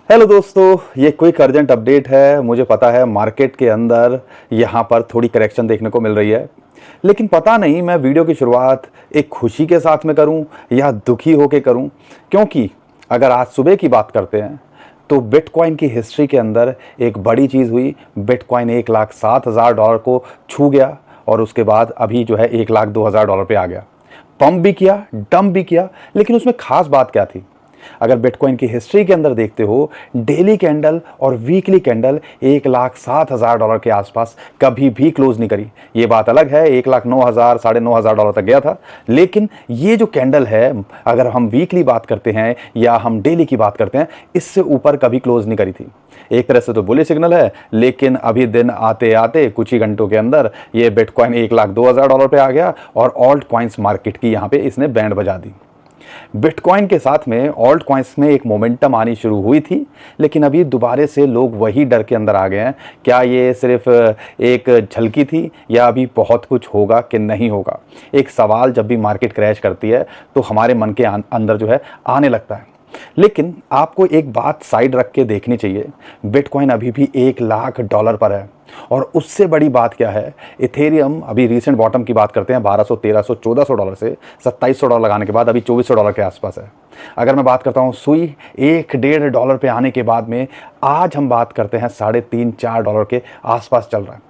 Hello दोस्तों, ये quick urgent update है। मुझे पता है मार्केट के अंदर यहाँ पर थोड़ी करेक्शन देखने को मिल रही है, लेकिन पता नहीं मैं वीडियो की शुरुआत एक खुशी के साथ में करूं या दुखी होके करूं। क्योंकि अगर आज सुबह की बात करते हैं तो बिटकॉइन की हिस्ट्री के अंदर एक बड़ी चीज़ हुई। बिटकॉइन 1,07,000 को छू गया और उसके बाद अभी जो है 1,02,000 पे आ गया। पंप भी किया, डंप भी किया, लेकिन उसमें खास बात क्या थी? अगर बिटकॉइन की हिस्ट्री के अंदर देखते हो, डेली कैंडल और वीकली कैंडल 1,07,000 के आसपास कभी भी क्लोज नहीं करी। ये बात अलग है, 1,09,000 $9,500 तक गया था, लेकिन ये जो कैंडल है, अगर हम वीकली बात करते हैं या हम डेली की बात करते हैं, इससे ऊपर कभी क्लोज नहीं करी थी। एक तरह से तो बुलिश सिग्नल है, लेकिन अभी दिन आते आते कुछ ही घंटों के अंदर ये बिटकॉइन 1,02,000 पे आ गया और ऑल्ट कॉइन्स मार्केट की यहाँ पे इसने बैंड बजा दी। बिटकॉइन के साथ में ऑल्ट कॉइन्स में एक मोमेंटम आनी शुरू हुई थी, लेकिन अभी दोबारे से लोग वही डर के अंदर आ गए हैं। क्या ये सिर्फ एक झलकी थी या अभी बहुत कुछ होगा कि नहीं होगा? एक सवाल जब भी मार्केट क्रैश करती है तो हमारे मन के अंदर जो है आने लगता है। लेकिन आपको एक बात साइड रख के देखनी चाहिए, बिटकॉइन अभी भी $1,00,000 पर है। और उससे बड़ी बात क्या है, इथेरियम अभी रीसेंट बॉटम की बात करते हैं, $1,200, $1,300, $1,400 से $2,700 लगाने के बाद अभी $2,400 के आसपास है। अगर मैं बात करता हूँ सुई $1-1.5 पे आने के बाद में आज हम बात करते हैं $3.5-4 के आसपास चल रहा है।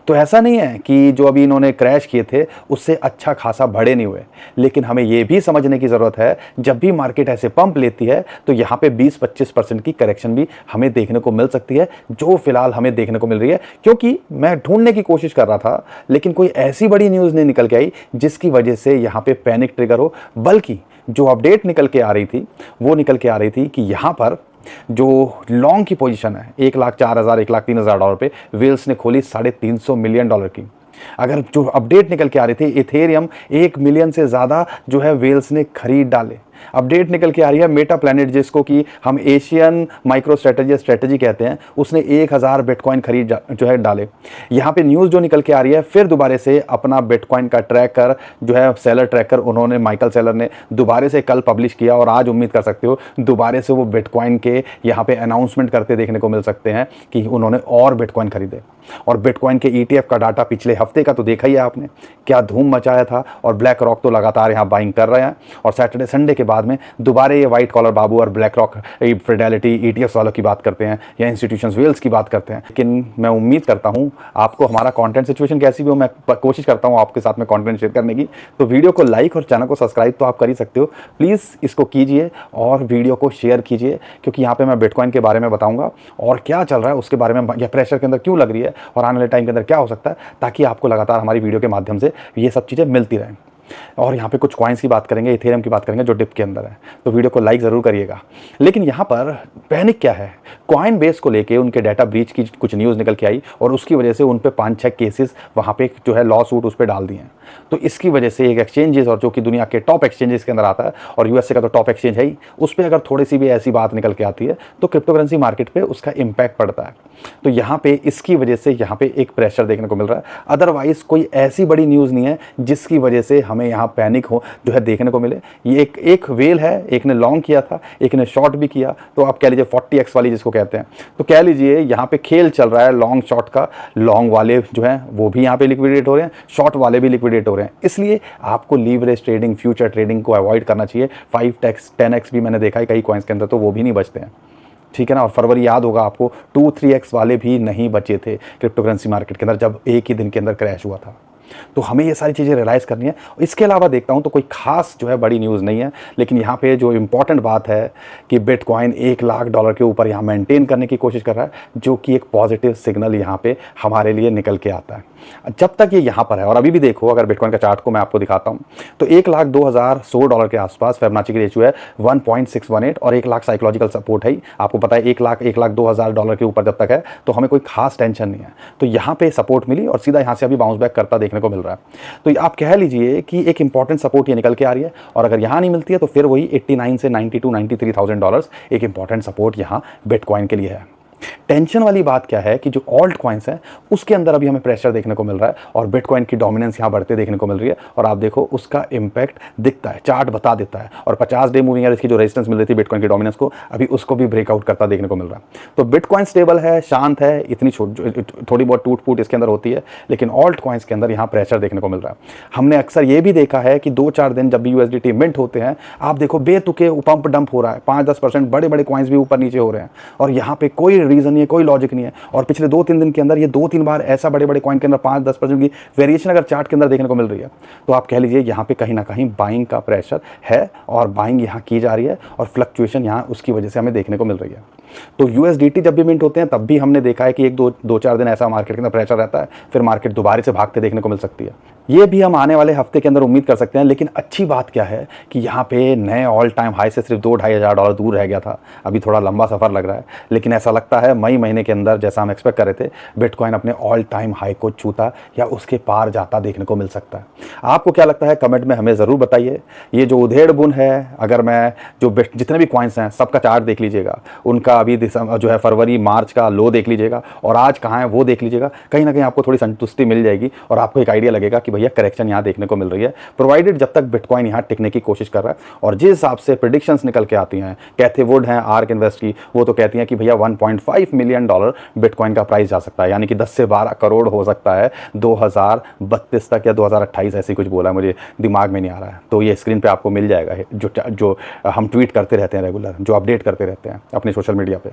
तो ऐसा नहीं है कि जो अभी इन्होंने क्रैश किए थे उससे अच्छा खासा बढ़े नहीं हुए, लेकिन हमें यह भी समझने की ज़रूरत है, जब भी मार्केट ऐसे पंप लेती है तो यहाँ पे 20-25% की करेक्शन भी हमें देखने को मिल सकती है, जो फिलहाल हमें देखने को मिल रही है। क्योंकि मैं ढूंढने की कोशिश कर रहा था, लेकिन कोई ऐसी बड़ी न्यूज़ नहीं निकल के आई जिसकी वजह से यहाँ पे पैनिक ट्रिगर हो, बल्कि जो अपडेट निकल के आ रही थी वो निकल के आ रही थी कि यहाँ पर जो लॉन्ग की पोजीशन है $1,04,000 $1,03,000 पे वेल्स ने खोली $350 मिलियन की। अगर जो अपडेट निकल के आ रही थी, इथेरियम 1 मिलियन से ज़्यादा जो है वेल्स ने खरीद डाले। अपडेट निकल के आ रही है मेटा प्लैनेट, जिसको कि हम एशियन माइक्रो स्ट्रेटजी कहते हैं, उसने 1,000 बिटकॉइन खरीद जो है डाले। यहाँ पे न्यूज़ जो निकल के आ रही है, फिर दोबारा से अपना बिटकॉइन का ट्रैकर जो है सेलर ट्रैकर उन्होंने माइकल सेलर ने दोबारा से कल पब्लिश किया और आज उम्मीद कर सकते हो दोबारा से वो बिटकॉइन के यहाँ पे अनाउंसमेंट करते देखने को मिल सकते हैं कि उन्होंने और बिटकॉइन खरीदे। और बिटकॉइन के ETF का डाटा पिछले हफ्ते का तो देखा ही है आपने, क्या धूम मचाया था। और ब्लैक रॉक तो लगातार यहाँ बाइंग कर रहे हैं, और सैटरडे संडे के बाद में दोबारा ये वाइट कॉलर बाबू और ब्लैक रॉक फिडेलिटी ETFs वालों की बात करते हैं या इंस्टीट्यूशंस वेल्स की बात करते हैं। लेकिन मैं उम्मीद करता हूँ आपको हमारा कंटेंट सिचुएशन कैसी भी हो, मैं कोशिश करता हूँ आपके साथ में कंटेंट शेयर करने की। तो वीडियो को लाइक और चैनल को सब्सक्राइब तो आप कर ही सकते हो, प्लीज़ इसको कीजिए और वीडियो को शेयर कीजिए, क्योंकि यहाँ पे मैं बिटकॉइन के बारे में बताऊँगा और क्या चल रहा है उसके बारे में, या प्रेशर के अंदर क्यों लग रही है और आने वाले टाइम के अंदर क्या हो सकता है, ताकि आपको लगातार हमारी वीडियो के माध्यम से ये सब चीज़ें मिलती रहें। और यहाँ पे कुछ कॉइन्स की बात करेंगे, इथेरियम की बात करेंगे जो डिप के अंदर है, तो वीडियो को लाइक ज़रूर करिएगा। लेकिन यहाँ पर पैनिक क्या है, कॉइन बेस को लेके उनके डाटा ब्रीच की कुछ न्यूज़ निकल के आई और उसकी वजह से उन पे 5-6 केसेस वहाँ पे जो है लॉ सूट उस पर डाल दिए हैं। तो इसकी वजह से एक एक्सचेंजेस, और जो कि दुनिया के टॉप एक्सचेंजेस के अंदर आता है और यूएसए का तो टॉप एक्सचेंज है ही, उस पर अगर थोड़ी सी भी ऐसी बात निकल के आती है तो क्रिप्टो करेंसी मार्केट पर उसका इम्पैक्ट पड़ता है। तो यहाँ पे इसकी वजह से यहाँ पे एक प्रेशर देखने को मिल रहा है। अदरवाइज कोई ऐसी बड़ी न्यूज़ नहीं है जिसकी वजह से हमें यहाँ पैनिक हो जो है देखने को मिले। ये एक वेल है, एक ने लॉन्ग किया था, एक ने शॉर्ट भी किया, तो आप कह लीजिए 40x वाली जिसको कहते हैं, तो कह लीजिए यहाँ पे खेल चल रहा है लॉन्ग शॉर्ट का। लॉन्ग वाले जो हैं वो भी यहाँ पे लिक्विडेट हो रहे हैं, शॉर्ट वाले भी लिक्विडेट हो रहे हैं। इसलिए आपको लीवरेज ट्रेडिंग, फ्यूचर ट्रेडिंग को अवॉइड करना चाहिए। 5x 10x भी मैंने देखा है कई कॉइन्स के अंदर, तो वो भी नहीं बचते हैं, ठीक है ना। और फरवरी याद होगा आपको, 2-3x वाले भी नहीं बचे थे क्रिप्टो करेंसी मार्केट के अंदर जब एक ही दिन के अंदर क्रैश हुआ था। तो हमें ये सारी चीज़ें रियलाइज़ करनी है। इसके अलावा देखता हूँ तो कोई खास जो है बड़ी न्यूज़ नहीं है, लेकिन यहाँ पे जो इम्पॉर्टेंट बात है कि बिटकॉइन $1,00,000 के ऊपर यहाँ मेंटेन करने की कोशिश कर रहा है, जो कि एक पॉजिटिव सिग्नल यहाँ पे हमारे लिए निकल के आता है। जब तक ये यहाँ पर है, और अभी भी देखो अगर बिटकॉइन का चार्ट को मैं आपको दिखाता हूँ तो $1,02,100 के आसपास फिबोनाची की रेशियो है 1.618 और 1,00,000 साइकोलॉजिकल सपोर्ट है। आपको पता है $1,02,000 के ऊपर जब तक है तो हमें कोई खास टेंशन नहीं है। तो यहाँ पे सपोर्ट मिली और सीधा यहाँ से अभी बाउंस बैक करता देखने को मिल रहा है। तो आप कह लीजिए कि एक इंपॉर्टेंट सपोर्ट ये निकल के आ रही है, और अगर यहाँ नहीं मिलती है तो फिर वही 89 से $92,000 $93,000 एक इंपॉर्टेंट सपोर्ट यहाँ बिटकॉइन के लिए है। टेंशन वाली बात क्या है कि जो ऑल्ट कॉइन्स हैं उसके अंदर अभी हमें प्रेशर देखने को मिल रहा है और बिटकॉइन की डोमिनेंस यहाँ बढ़ते देखने को मिल रही है और आप देखो उसका इंपैक्ट दिखता है, चार्ट बता देता है। और 50 डे मूविंग एवरेज की जो रेजिस्टेंस मिल रही थी बिटकॉइन की डोमिनेंस को, अभी उसको भी ब्रेकआउट करता देखने को मिल रहा है। तो बिटकॉइन स्टेबल है, शांत है, इतनी थोड़ी बहुत टूट फूट इसके अंदर होती है, लेकिन ऑल्ट कॉइन्स के अंदर यहाँ प्रेशर देखने को मिल रहा है। हमने अक्सर ये भी देखा है कि 2-4 दिन जब भी यूएसडीटी मिंट होते हैं, आप देखो बेतुके पंप डंप हो रहा है, 5-10% बड़े बड़े कॉइन्स भी ऊपर नीचे हो रहे हैं और यहाँ पे कोई रीजन नहीं है, कोई लॉजिक नहीं है। और पिछले 2-3 दिन के अंदर ये 2-3 बार ऐसा बड़े बड़े कॉइन के अंदर 5-10% की वेरिएशन अगर चार्ट के अंदर देखने को मिल रही है, तो आप कह लीजिए यहाँ पे कहीं ना कहीं बाइंग का प्रेशर है और बाइंग यहाँ की जा रही है और फ्लक्चुएशन यहाँ उसकी वजह से हमें देखने को मिल रही है। तो यूएसडीटी जब भी मिंट होते हैं तब भी हमने देखा है कि 1-2-4 दिन ऐसा मार्केट के अंदर प्रेशर रहता है, फिर मार्केट दोबारा से भागते देखने को मिल सकती है। ये भी हम आने वाले हफ्ते के अंदर उम्मीद कर सकते हैं। लेकिन अच्छी बात क्या है कि यहाँ पे नए ऑल टाइम हाई से सिर्फ 2-2.5 हज़ार डॉलर दूर रह गया था। अभी थोड़ा लंबा सफर लग रहा है, लेकिन ऐसा लगता है मई महीने के अंदर जैसा हम एक्सपेक्ट कर रहे थे, बिटकॉइन अपने ऑल टाइम हाई को छूता या उसके पार जाता देखने को मिल सकता है। आपको क्या लगता है कमेंट में हमें ज़रूर बताइए। ये जो उधेड़ बुन है, अगर मैं जो जितने भी कॉइन्स हैं सबका चार्ट देख लीजिएगा, उनका अभी जो है फरवरी मार्च का लो देख लीजिएगा और आज कहाँ है वो देख लीजिएगा, कहीं ना कहीं आपको थोड़ी संतुष्टि मिल जाएगी और आपको एक आइडिया लगेगा कि भैया करेक्शन यहाँ देखने को मिल रही है, प्रोवाइडेड जब तक बिटकॉइन यहाँ टिकने की कोशिश कर रहा है। और जिस हिसाब से प्रेडिक्शंस निकल के आती हैं, कैथे वुड हैं आर्क इन्वेस्ट की, वो तो कहती हैं कि भैया $1.5 मिलियन बिटकॉइन का प्राइस जा सकता है, यानी कि 10 से 12 करोड़ हो सकता है 2032 तक या 2028, ऐसी कुछ बोला, मुझे दिमाग में नहीं आ रहा है। तो ये स्क्रीन पे आपको मिल जाएगा, जो हम ट्वीट करते रहते हैं रेगुलर, जो अपडेट करते रहते हैं अपने सोशल मीडिया पे।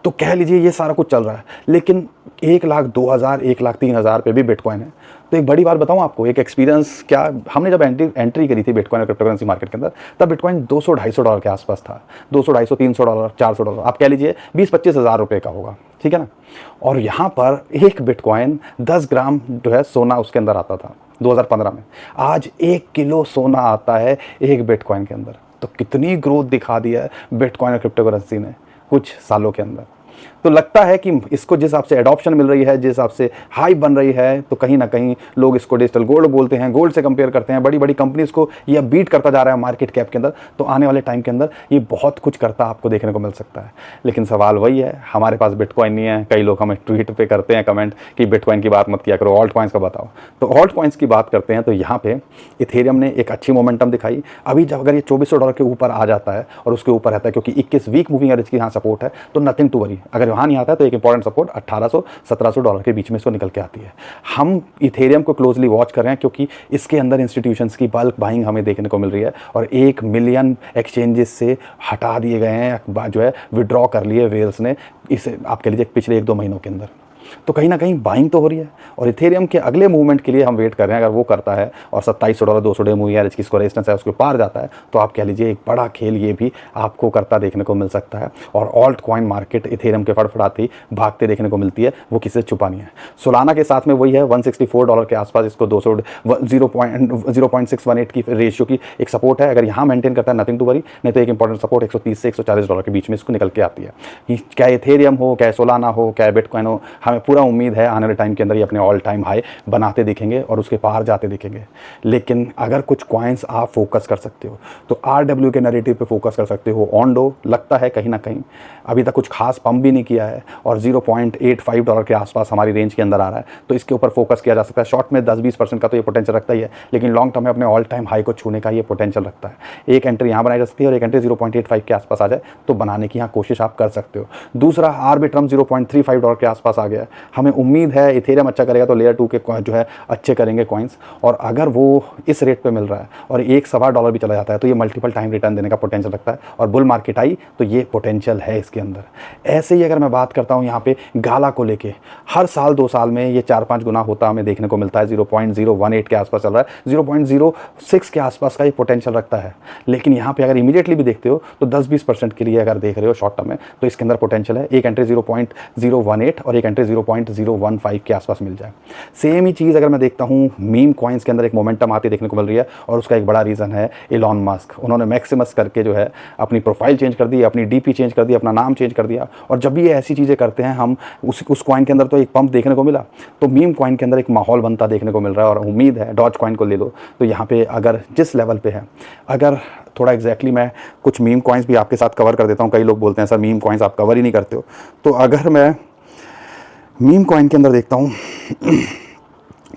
तो कह लीजिए ये सारा कुछ चल रहा है, लेकिन 1,02,000 1,03,000 पे भी बिटकॉइन है। तो एक बड़ी बात बताऊं आपको, एक एक्सपीरियंस क्या, हमने जब एंट्री करी थी बिटकॉइन और क्रिप्टो करेंसी मार्केट के अंदर, तब बिटकॉइन $200-250 के आसपास था, $200, $250, $400, आप कह लीजिए 20-25 हज़ार रुपये का होगा, ठीक है ना। और यहाँ पर एक बिटकॉइन 10 ग्राम जो है सोना उसके अंदर आता था 2015 में, आज 1 किलो सोना आता है एक बिटकॉइन के अंदर। तो कितनी ग्रोथ दिखा दी है बिटकॉइन और क्रिप्टो करेंसी ने कुछ सालों के अंदर। तो लगता है कि इसको जिस हिसाब से एडॉप्शन मिल रही है, जिस हिसाब से हाइप बन रही है, तो कहीं ना कहीं लोग इसको डिजिटल गोल्ड बोलते हैं, गोल्ड से कंपेयर करते हैं, बड़ी बड़ी कंपनीज को यह बीट करता जा रहा है मार्केट कैप के अंदर। तो आने वाले टाइम के अंदर ये बहुत कुछ करता आपको देखने को मिल सकता है। लेकिन सवाल वही है, हमारे पास बिटकॉइन नहीं है। कई लोग हमें ट्वीट पे करते हैं कमेंट कि बिटकॉइन की बात मत किया करो, ऑल्ट कॉइन्स का बताओ। तो ऑल्ट कॉइन्स की बात करते हैं तो यहाँ पे इथेरियम ने एक अच्छी मोमेंटम दिखाई। अभी जब अगर ये $2400 के ऊपर आ जाता है और उसके ऊपर रहता है, क्योंकि 21 वीक मूविंग एवरेज की यहाँ सपोर्ट है, तो नथिंग टू वरी। अगर वहाँ नहीं आता है तो एक इंपॉर्टेंट सपोर्ट $1,800-1700 के बीच में इसको निकल के आती है। हम इथेरियम को क्लोजली वॉच कर रहे हैं, क्योंकि इसके अंदर इंस्टीट्यूशंस की बल्क बाइंग हमें देखने को मिल रही है और 1 मिलियन एक्सचेंजेस से हटा दिए गए हैं, जो है विड्रॉ कर लिए वेल्स ने, इसे आप कह लीजिए पिछले 1-2 महीनों के अंदर। तो कहीं ना कहीं बाइंग तो हो रही है और इथेरियम के अगले मूवमेंट के लिए हम वेट कर रहे हैं। अगर वो करता है और $2700 200 डे मूविंग एवरेज की इसको रेजिस्टेंस है उसके पार जाता है, तो आप कह लीजिए एक बड़ा खेल ये भी आपको करता देखने को मिल सकता है। और ऑल्ट कॉइन मार्केट इथेरियम के फड़फड़ाती भागते देखने को मिलती है, वो किसी से छुपा नहीं है। सोलाना के साथ में वही है, $164 के आसपास इसको 0.618 की रेशियो की एक सपोर्ट है। अगर यहाँ मेंटेन करता है नथिंग टू वरी, नहीं तो एक इंपॉर्टेंट सपोर्ट $130 से $140 के बीच में इसको निकल के आती है। क्या इथेरियम हो, क्या सोलाना हो, क्या बिटकॉइन हो, हमें पूरा उम्मीद है आने वाले टाइम के अंदर ये अपने ऑल टाइम हाई बनाते दिखेंगे और उसके पार जाते दिखेंगे। लेकिन अगर कुछ कॉइन्स आप फोकस कर सकते हो तो RW के नैरेटिव पे फोकस कर सकते हो। ऑन्डो लगता है कहीं ना कहीं अभी तक कुछ खास पंप भी नहीं किया है और $0.85 के आसपास हमारी रेंज के अंदर आ रहा है, तो इसके ऊपर फोकस किया जा सकता है। शॉर्ट में 10-20% का तो ये पोटेंशियल रखता ही है, लेकिन लॉन्ग टर्म में अपने ऑल टाइम हाई को छूने का ये पोटेंशियल रखता है। एक एंट्री यहाँ बनाई जा सकती है और एक एंट्री 0.85 के आसपास आ जाए तो बनाने की यहाँ कोशिश आप कर सकते हो। दूसरा आर्बिट्रम $0.35 के आसपास आ गया। हमें उम्मीद है इथेरियम अच्छा करेगा तो लेयर 2 के जो है अच्छे करेंगे कॉइन्स, और अगर वो इस रेट पे मिल रहा है और $1-1.25 भी चला जाता है तो ये मल्टीपल टाइम रिटर्न देने का पोटेंशियल रखता है। और बुल मार्केट आई तो ये पोटेंशियल है इसके अंदर। ऐसे ही अगर मैं बात करता हूँ यहाँ पे गाला को लेके, हर साल 2 साल में ये 4-5 गुना होता हमें देखने को मिलता है। 0.018 के आसपास चल रहा है, 0.06 के आसपास का ये पोटेंशियल रखता है। लेकिन यहाँ पे अगर इमीडिएटली भी देखते हो तो 10-20% के लिए अगर देख रहे हो शॉर्ट टर्म में, तो इसके अंदर पोटेंशियल है। एक एंट्री 0.018 और एक एंट्री 0.015 के आसपास मिल जाए। सेम ही चीज़ अगर मैं देखता हूँ मीम कॉइन्स के अंदर एक मोमेंटम आती देखने को मिल रही है, और उसका एक बड़ा रीज़न है इलॉन मस्क। उन्होंने मैक्सिमस करके जो है अपनी प्रोफाइल चेंज कर दी, अपनी डीपी चेंज कर दी, अपना नाम चेंज कर दिया। और जब भी ये ऐसी चीज़ें करते हैं, हम उस कॉइन के अंदर तो एक पंप देखने को मिला, तो मीम कॉइन के अंदर एक माहौल बनता देखने को मिल रहा है। और उम्मीद है डॉज कॉइन को ले लो तो यहाँ पे अगर जिस लेवल पे है, अगर थोड़ा एग्जैक्टली मैं कुछ मीम कॉइन्स भी आपके साथ कवर कर देता हूँ। कई लोग बोलते हैं सर मीम कॉइन्स आप कवर ही नहीं करते हो, तो अगर मैं मीम कॉइन के अंदर देखता हूँ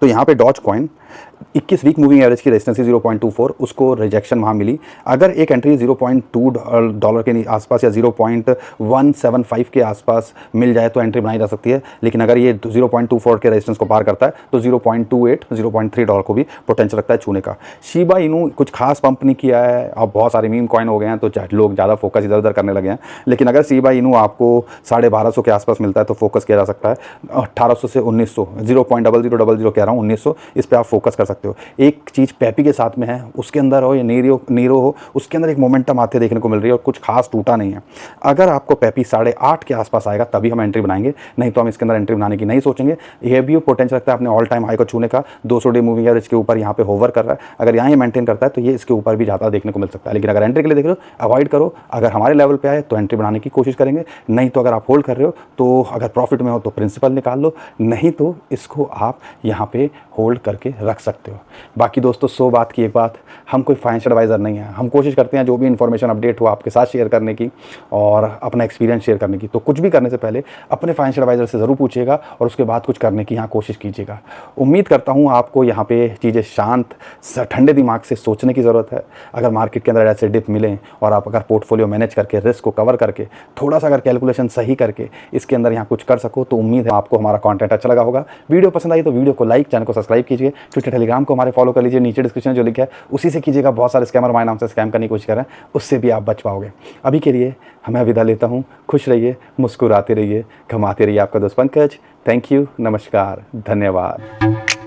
तो यहाँ पे Doge coin 21 week moving average की रेजिस्टेंस 0.24, उसको रिजेक्शन वहाँ मिली। अगर एक एंट्री $0.2 के आसपास या 0.175 के आसपास मिल जाए तो एंट्री बनाई जा सकती है। लेकिन अगर ये 0.24 के रेजिस्टेंस को पार करता है तो 0.28 $0.3 को भी पोटेंशियल रखता है छूने का। शिबा इनू कुछ खास पंप नहीं किया है, अब बहुत सारे मीम कॉइन हो गए हैं तो लोग ज़्यादा फोकस इधर उधर करने लगे हैं। लेकिन अगर शिबा इनू आपको 1250 के आसपास मिलता है तो फोकस किया जा सकता है। 1800 से 1900, 0.0000 कह रहा हूँ, 1900, इस पर आप फोकस कर सकते हो। एक चीज़ पेपी के साथ में है, उसके अंदर हो या नीरो हो, उसके अंदर एक मोमेंटम आते देखने को मिल रही है और कुछ खास टूटा नहीं है। अगर आपको पेपी 8.5 के आसपास आएगा तभी हम एंट्री बनाएंगे, नहीं तो हम इसके अंदर एंट्री बनाने की नहीं सोचेंगे। यह भी पोटेंशियल रखता है अपने ऑल टाइम हाई को छूने का। 200 डे मूविंग एवरेज के ऊपर यहाँ पे होवर कर रहा है, अगर यहाँ मेंटेन करता है तो ये इसके ऊपर भी जाता देखने को मिल सकता है। लेकिन अगर एंट्री के लिए देख रहे हो, अवॉइड करो। अगर हमारे लेवल पे आए तो एंट्री बनाने की कोशिश करेंगे, नहीं तो अगर आप होल्ड कर रहे हो तो अगर प्रॉफिट में हो तो प्रिंसिपल निकाल लो, नहीं तो इसको आप यहाँ पे होल्ड करके रख सकते हो। बाकी दोस्तों 100 बात की एक बात, हम कोई फाइनेंशियल एडवाइज़र नहीं है। हम कोशिश करते हैं जो भी इन्फॉर्मेशन अपडेट हो आपके साथ शेयर करने की और अपना एक्सपीरियंस शेयर करने की। तो कुछ भी करने से पहले अपने फाइनेंशियल एडवाइज़र से ज़रूर पूछिएगा और उसके बाद कुछ करने की यहाँ कोशिश कीजिएगा। उम्मीद करता हूँ आपको यहाँ पे चीज़ें शांत ठंडे दिमाग से सोचने की ज़रूरत है। अगर मार्केट के अंदर ऐसे डिप मिलें और आप अगर पोर्टफोलियो मैनेज करके रिस्क को कवर करके थोड़ा सा अगर कैलकुलेशन सही करके इसके अंदर यहाँ कुछ कर सको तो उम्मीद है आपको हमारा कंटेंट अच्छा लगा होगा। वीडियो पसंद आई तो वीडियो को लाइक, चैनल को सब्सक्राइब कीजिए, ट्विटर टेलीग्राम को हमारे फॉलो कर लीजिए, नीचे डिस्क्रिप्शन जो लिखा है उसी से कीजिएगा। बहुत सारे स्कैमर हमारे नाम से स्कैम करने की कोशिश कर रहे हैं, उससे भी आप बच पाओगे। अभी के लिए हमें विदा लेता हूँ। खुश रहिए, मुस्कुराते रहिए, कमाते रहिए। आपका दोस्त पंकज। थैंक यू, नमस्कार, धन्यवाद।